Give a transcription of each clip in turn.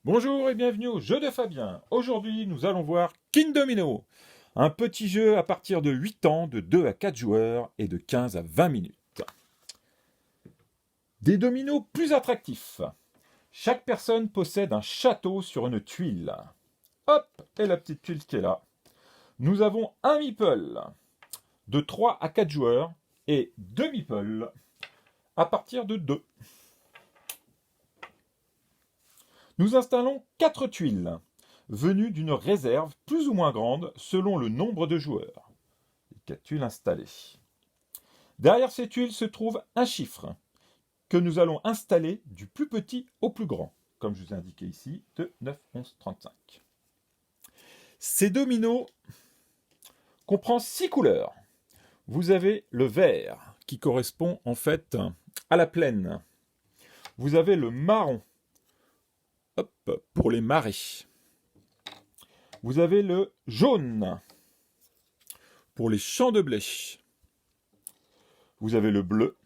Bonjour et bienvenue au jeu de Fabien. Aujourd'hui, nous allons voir King Domino, un petit jeu à partir de 8 ans, de 2 à 4 joueurs et de 15 à 20 minutes. Des dominos plus attractifs. Chaque personne possède un château sur une tuile. Hop, et la petite tuile qui est là. Nous avons un meeple de 3 à 4 joueurs et 2 meeples à partir de 2. Nous installons 4 tuiles, venues d'une réserve plus ou moins grande selon le nombre de joueurs. Les 4 tuiles installées. Derrière ces tuiles se trouve un chiffre que nous allons installer du plus petit au plus grand, comme je vous ai indiqué ici, de 9, 11, 35. Ces dominos comprennent 6 couleurs. Vous avez le vert, qui correspond en fait à la plaine. Vous avez le marron, hop, pour les marées. Vous avez le jaune, pour les champs de blé. Vous avez le bleu,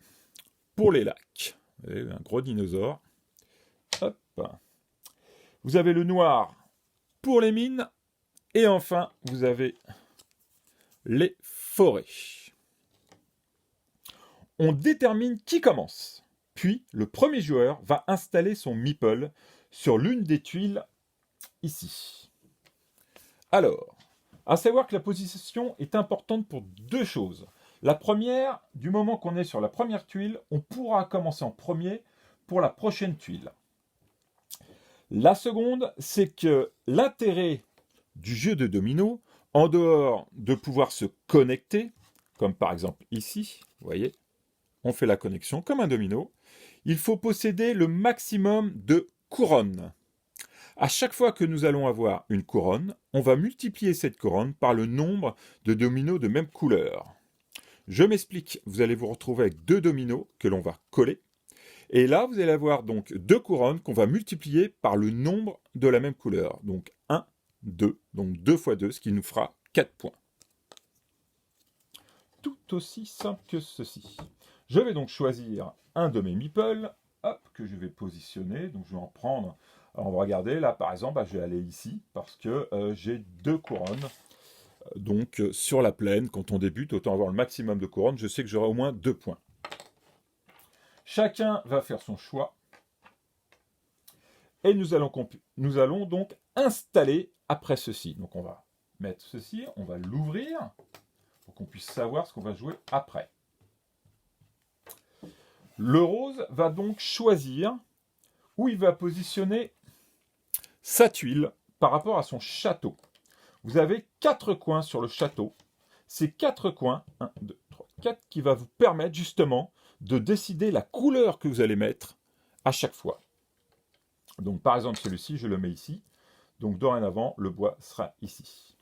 pour les lacs. Vous avez un gros dinosaure. Hop. Vous avez le noir, pour les mines. Et enfin, vous avez les forêts. On détermine qui commence. Puis, le premier joueur va installer son meeple sur l'une des tuiles ici. Alors, à savoir que la position est importante pour deux choses. La première, du moment qu'on est sur la première tuile, on pourra commencer en premier pour la prochaine tuile. La seconde, c'est que l'intérêt du jeu de domino, en dehors de pouvoir se connecter, comme par exemple ici, vous voyez, on fait la connexion comme un domino, il faut posséder le maximum de couronnes. À chaque fois que nous allons avoir une couronne, on va multiplier cette couronne par le nombre de dominos de même couleur. Je m'explique, vous allez vous retrouver avec deux dominos que l'on va coller. Et là, vous allez avoir donc deux couronnes qu'on va multiplier par le nombre de la même couleur. Donc 1, 2, donc 2 fois 2, ce qui nous fera 4 points. Tout aussi simple que ceci. Je vais donc choisir un de mes meeples, hop, que je vais positionner. Donc je vais en prendre. Alors on va regarder, là par exemple, je vais aller ici parce que j'ai deux couronnes. Donc sur la plaine, quand on débute, autant avoir le maximum de couronnes. Je sais que j'aurai au moins 2 points. Chacun va faire son choix. Et nous allons donc installer après ceci. Donc on va mettre ceci, on va l'ouvrir pour qu'on puisse savoir ce qu'on va jouer après. Le rose va donc choisir où il va positionner sa tuile par rapport à son château. Vous avez 4 coins sur le château. Ces 4 coins, 1, 2, 3, 4, qui va vous permettre justement de décider la couleur que vous allez mettre à chaque fois. Donc par exemple celui-ci, je le mets ici. Donc dorénavant, le bois sera ici.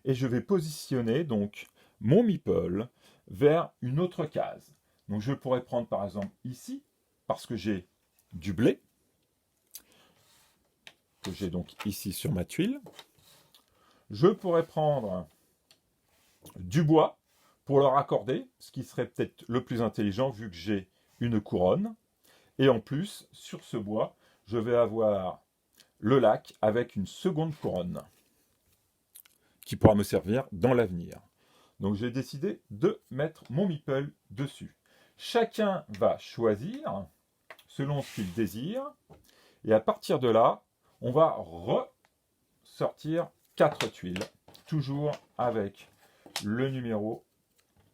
Et je vais positionner donc mon meeple vers une autre case. Donc je pourrais prendre par exemple ici, parce que j'ai du blé, que j'ai donc ici sur ma tuile. Je pourrais prendre du bois pour le raccorder, ce qui serait peut-être le plus intelligent vu que j'ai une couronne. Et en plus, sur ce bois, je vais avoir le lac avec une seconde couronne qui pourra me servir dans l'avenir. Donc j'ai décidé de mettre mon meeple dessus. Chacun va choisir selon ce qu'il désire. Et à partir de là, on va ressortir 4 tuiles. Toujours avec le numéro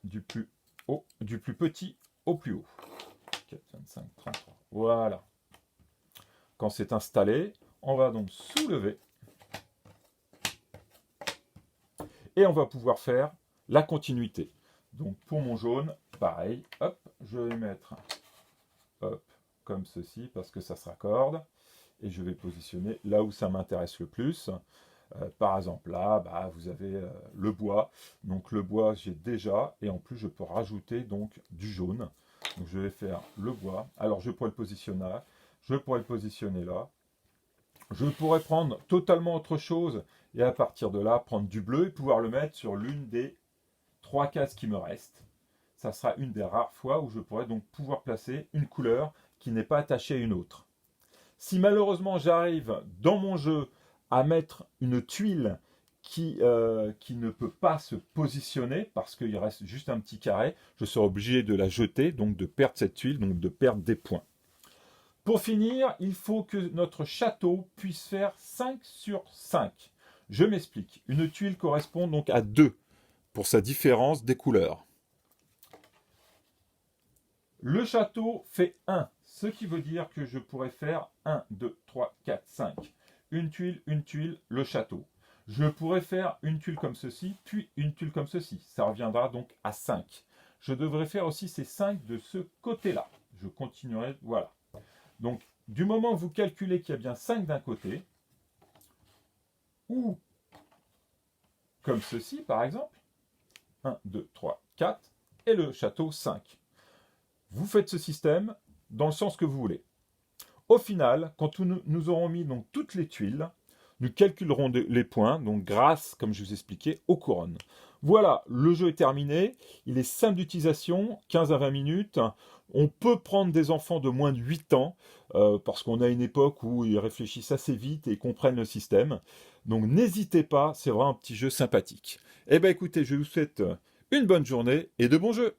du plus haut, du plus petit au plus haut. 4, 25, 33. Voilà. Quand c'est installé, on va donc soulever. Et on va pouvoir faire la continuité. Donc pour mon jaune, pareil, hop, je vais mettre hop, comme ceci parce que ça se raccorde. Et je vais positionner là où ça m'intéresse le plus. Par exemple là, vous avez le bois. Donc le bois j'ai déjà et en plus je peux rajouter donc du jaune. Donc je vais faire le bois. Alors je pourrais le positionner là. Je pourrais le positionner là. Je pourrais prendre totalement autre chose et à partir de là prendre du bleu et pouvoir le mettre sur l'une des 3 cases qui me restent. Ça sera une des rares fois où je pourrais donc pouvoir placer une couleur qui n'est pas attachée à une autre. Si malheureusement j'arrive dans mon jeu à mettre une tuile qui ne peut pas se positionner parce qu'il reste juste un petit carré, je serai obligé de la jeter, donc de perdre cette tuile, donc de perdre des points. Pour finir, il faut que notre château puisse faire 5 sur 5. Je m'explique. Une tuile correspond donc à 2 pour sa différence des couleurs. Le château fait 1, ce qui veut dire que je pourrais faire 1, 2, 3, 4, 5. Une tuile, le château. Je pourrais faire une tuile comme ceci, puis une tuile comme ceci. Ça reviendra donc à 5. Je devrais faire aussi ces 5 de ce côté-là. Je continuerai, voilà. Donc, du moment où vous calculez qu'il y a bien 5 d'un côté, ou comme ceci par exemple, 1, 2, 3, 4, et le château 5. Vous faites ce système dans le sens que vous voulez. Au final, quand nous aurons mis donc toutes les tuiles, nous calculerons les points, donc grâce, comme je vous expliquais, aux couronnes. Voilà, le jeu est terminé. Il est simple d'utilisation, 15 à 20 minutes. On peut prendre des enfants de moins de 8 ans, parce qu'on a une époque où ils réfléchissent assez vite et comprennent le système. Donc n'hésitez pas, c'est vraiment un petit jeu sympathique. Eh bien écoutez, je vous souhaite une bonne journée et de bons jeux.